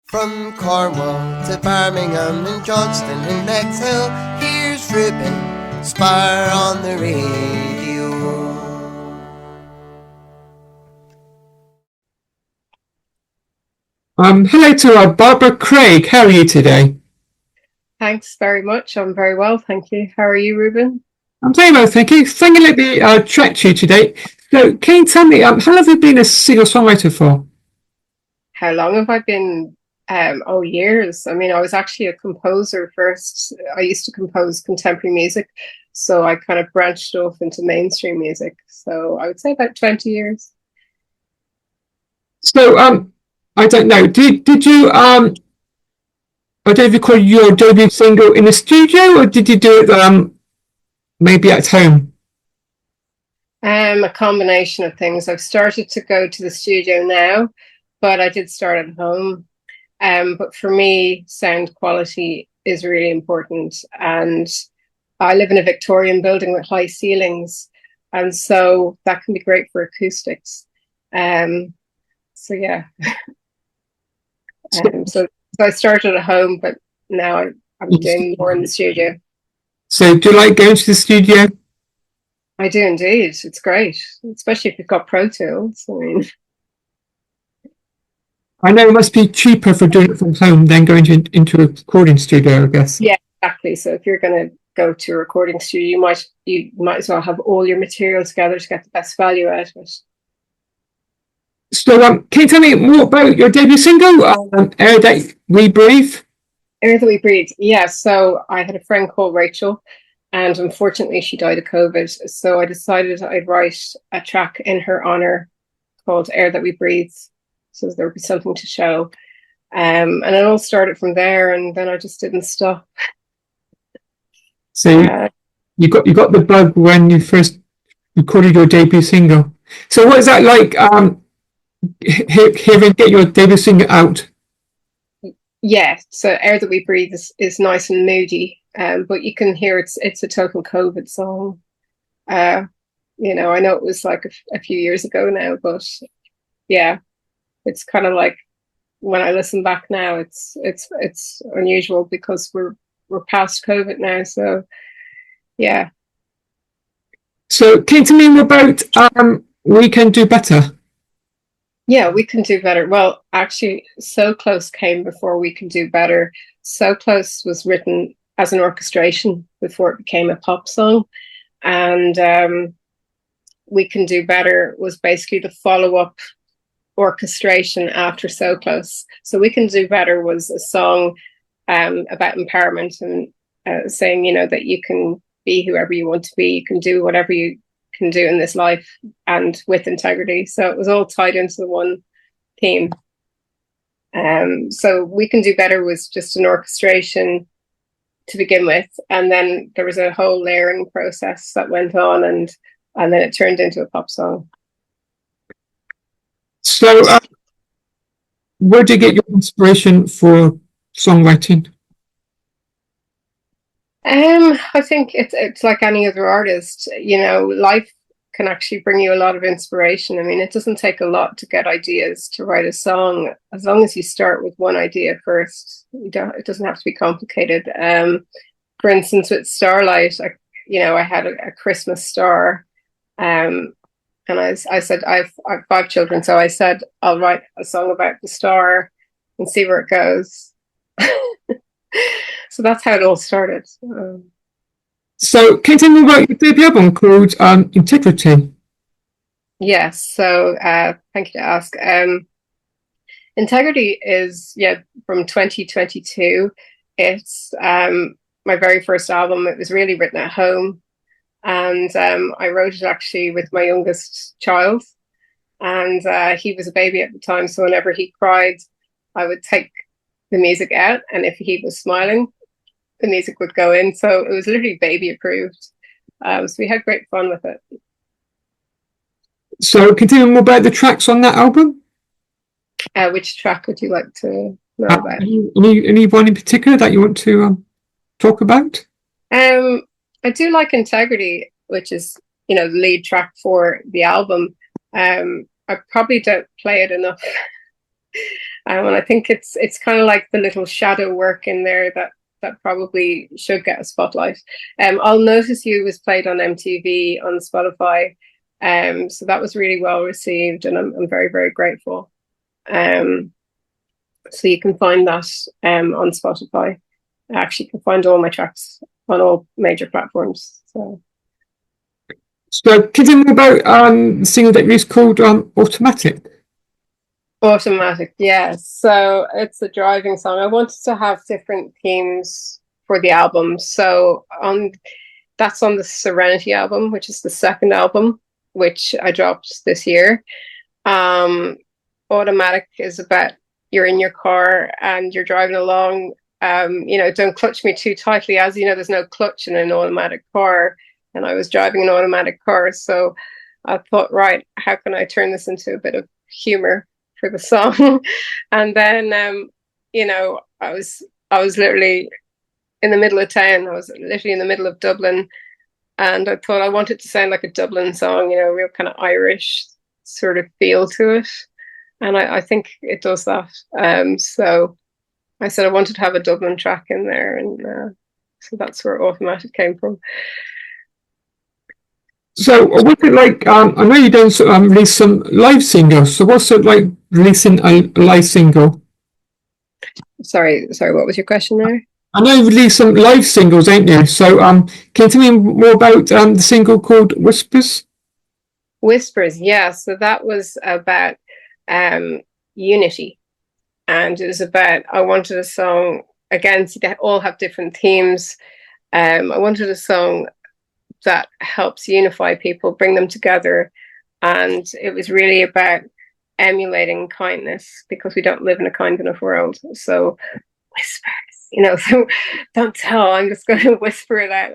From Cornwall to Birmingham and Johnston and Bexhill, here's Ruben Spar on the radio. Hello to Barbara Craig. How are you today? Thanks very much. I'm very well, thank you. How are you, Ruben? I'm very well, thank you. Thank you for letting me chat to you today. So, can you tell me, how long have you been a singer-songwriter for? How long have I been? Years. I mean, I was actually a composer first. I used to compose contemporary music, so I kind of branched off into mainstream music. So I would say about 20 years. So, I don't know. Did you I don't know if you call your debut single in the studio, or did you do it maybe at home? A combination of things. I've started to go to the studio now, but I did start at home. But for me, sound quality is really important. And I live in a Victorian building with high ceilings. And so that can be great for acoustics. So yeah. So I started at home, but now I'm doing more in the studio. So do you like going to the studio? I do indeed. It's great, especially if you've got Pro Tools. I mean, I know it must be cheaper for doing it from home than going into a recording studio, I guess. yeah, exactly. So if you're going to go to a recording studio, you might as well have all your material together to get the best value out of it. So, can you tell me more about your debut single, Air That We Breathe? Air That We Breathe. Yeah. So I had a friend called Rachel, and unfortunately she died of COVID. So I decided I'd write a track in her honor called Air That We Breathe, so there would be something to show. And it all started from there, and then I just didn't stop. So you got the bug when you first recorded your debut single. So what is that like? Hearing get your debut single out. Yeah. So Air That We Breathe is nice and moody, but you can hear it's a total COVID song. I know it was like a few years ago now, but yeah. It's kind of like when I listen back now, it's unusual because we're past COVID now. So yeah. So can you tell me more about We Can Do Better? Yeah, We Can Do Better. Well, actually, So Close came before We Can Do Better. So Close was written as an orchestration before it became a pop song, and We Can Do Better was basically the follow-up orchestration after So Close. So We Can Do Better was a song about empowerment and saying, that you can be whoever you want to be, you can do whatever you can do in this life and with integrity. So it was all tied into the one theme. So We Can Do Better was just an orchestration to begin with, and then there was a whole layering process that went on, and then it turned into a pop song. So, where do you get your inspiration for songwriting? I think it's like any other artist. Life can actually bring you a lot of inspiration. I mean, it doesn't take a lot to get ideas to write a song, as long as you start with one idea first. It doesn't have to be complicated. For instance, with Starlight, I had a Christmas star, and I said I've 5 children, so I said I'll write a song about the star and see where it goes. So that's how it all started. So can you tell me about your debut album called Integrity? Yes. So thank you to ask. Integrity is from 2022. It's my very first album. It was really written at home. And I wrote it actually with my youngest child, and he was a baby at the time. So whenever he cried, I would take the music out, and if he was smiling, the music would go in. So it was literally baby approved. So we had great fun with it. So can you tell me more about the tracks on that album? Which track would you like to know about? Any one in particular that you want to talk about? I do like Integrity, which is the lead track for the album. I probably don't play it enough And I think it's kind of like the little shadow work in there that probably should get a spotlight. I'll Notice You was played on MTV on Spotify, so that was really well received, and I'm very, very grateful. So you can find that on Spotify. Actually, you can find all my tracks on all major platforms. So can you tell me about the single that you called Automatic? Automatic, yes. So it's a driving song. I wanted to have different themes for the album. So that's on the Serenity album, which is the second album, which I dropped this year. Automatic is about you're in your car and you're driving along. Don't clutch me too tightly. As you know, there's no clutch in an automatic car, and I was driving an automatic car, so I thought, right, how can I turn this into a bit of humor for the song? And then, I was literally in the middle of town. I was literally in the middle of Dublin, and I thought I wanted to sound like a Dublin song, real kind of Irish sort of feel to it. And I think it does that. So I said I wanted to have a Dublin track in there, and so that's where Automatic came from. So what's it like? I know you don't release some live singles. So what's it like releasing a live single? Sorry, what was your question there? I know you released some live singles, ain't you? So can you tell me more about the single called Whispers? Whispers, yeah. So that was about unity, and it was about, I wanted a song, again, see, they all have different themes. I wanted a song that helps unify people, bring them together, and it was really about emulating kindness, because we don't live in a kind enough world. So whispers, so don't tell, I'm just going to whisper it out,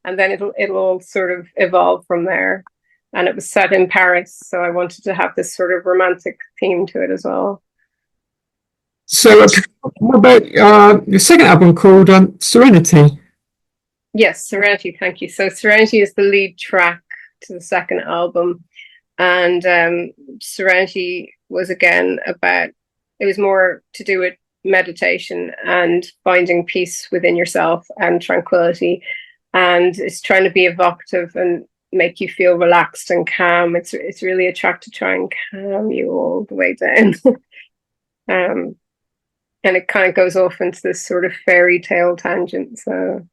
and then it'll all sort of evolve from there. And it was set in Paris, so I wanted to have this sort of romantic theme to it as well. So what about your second album called Serenity? Yes, Serenity, thank you. So Serenity is the lead track to the second album. And Serenity was, again, about, it was more to do with meditation and finding peace within yourself and tranquility. And it's trying to be evocative and make you feel relaxed and calm. It's really a track to try and calm you all the way down. And it kind of goes off into this sort of fairy tale tangent. So,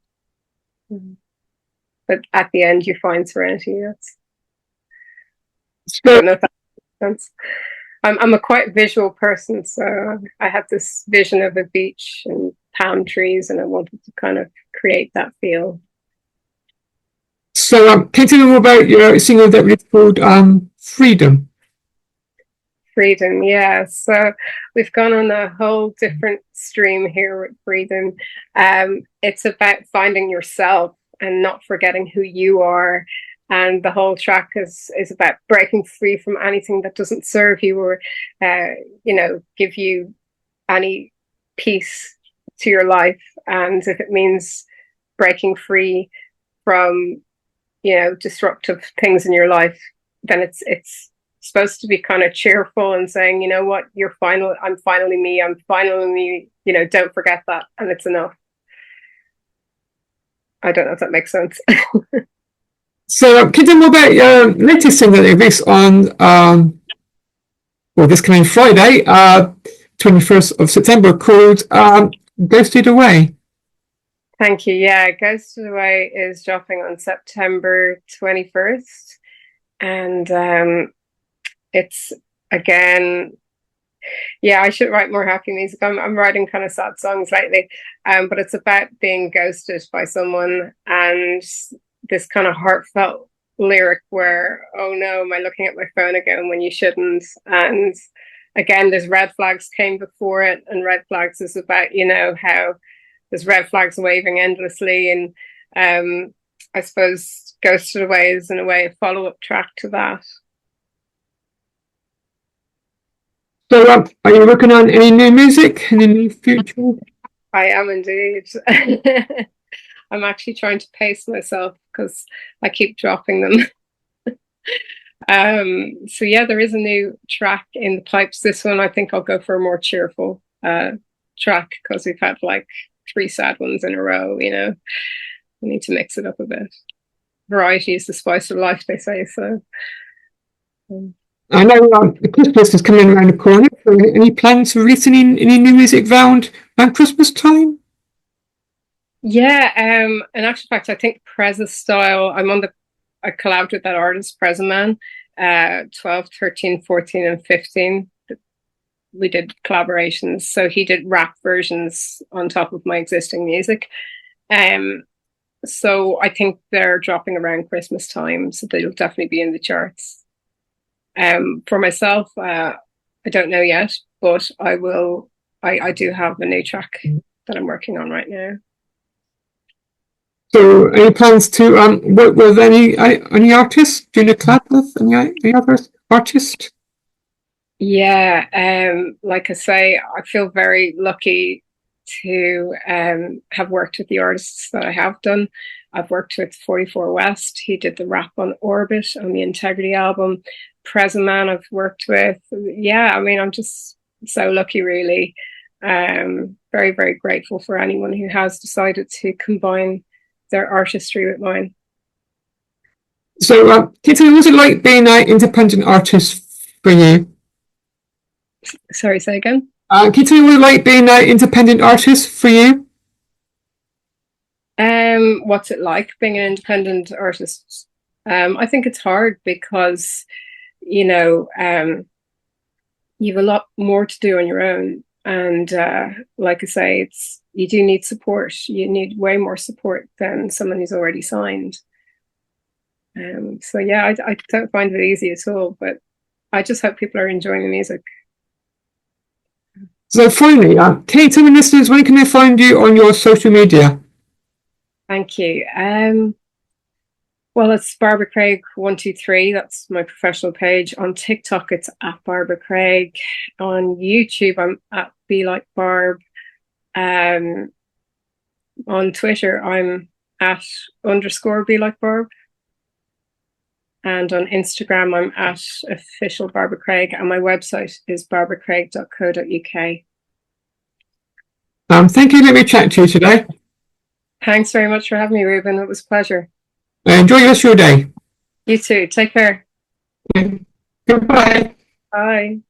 but at the end, you find serenity. I don't know if that makes sense. I'm a quite visual person, so I have this vision of a beach and palm trees, and I wanted to kind of create that feel. So can you tell me more about your single that we called Freedom? Freedom, yeah. So we've gone on a whole different stream here with Freedom. It's about finding yourself and not forgetting who you are. And the whole track is about breaking free from anything that doesn't serve you or, give you any peace to your life. And if it means breaking free from, disruptive things in your life, then it's supposed to be kind of cheerful and saying, you know what, I'm finally me, don't forget that, and it's enough. I don't know if that makes sense. So can you tell me more about your latest single that you released on this coming Friday, 21st of September, called Ghosted Away? Thank you. Yeah, Ghosted Away is dropping on September 21st, and it's, again, yeah, I should write more happy music. I'm writing kind of sad songs lately, but it's about being ghosted by someone, and this kind of heartfelt lyric where, oh no, am I looking at my phone again when you shouldn't? And again, there's red flags came before it, and red flags is about, how there's red flags waving endlessly, and I suppose Ghosted Away is in a way a follow-up track to that. So are you working on any new music in the near future? I am indeed. I'm actually trying to pace myself because I keep dropping them. So yeah, there is a new track in the pipes. This one, I think I'll go for a more cheerful track because we've had like 3 sad ones in a row. You know, we need to mix it up a bit. Variety is the spice of life, they say. So. I know Christmas is coming around the corner. So any plans for releasing any new music around Christmas time? Yeah, in actual fact, I think Preza Style, I collabed with that artist, Preza Man, 12, 13, 14, and 15. We did collaborations. So he did rap versions on top of my existing music. So I think they're dropping around Christmas time, so they'll definitely be in the charts. For myself, I don't know yet, but I will. I do have a new track that I'm working on right now. So, any plans to work with any artists? Doing a collab with any other artists? Yeah, like I say, I feel very lucky to have worked with the artists that I have done. I've worked with 44 West. He did the rap on Orbit on the Integrity album. Preza Man I've worked with. Yeah, I mean, I'm just so lucky, really. Very, very grateful for anyone who has decided to combine their artistry with mine. So, can you tell me, what was it like being an independent artist for you? Sorry, say again? Can you tell me what it like being an independent artist for you? What's it like being an independent artist? I think it's hard because, you know, you have a lot more to do on your own. And like I say, you do need support. You need way more support than someone who's already signed. So yeah, I don't find it easy at all, but I just hope people are enjoying the music. So finally, can you tell me, listeners, where can they find you on your social media? Thank you. Well, it's Barbara Craig 123. That's my professional page. On TikTok, it's at Barbara Craig. On YouTube, I'm at Be Like Barb. On Twitter, I'm at _ Be Like Barb. And on Instagram, I'm at official Barbara Craig. And my website is barbaracraig.co.uk. Thank you for letting me chat to you today. Thanks very much for having me, Ruben. It was a pleasure. Enjoy the rest of your day. You too. Take care. Goodbye. Bye.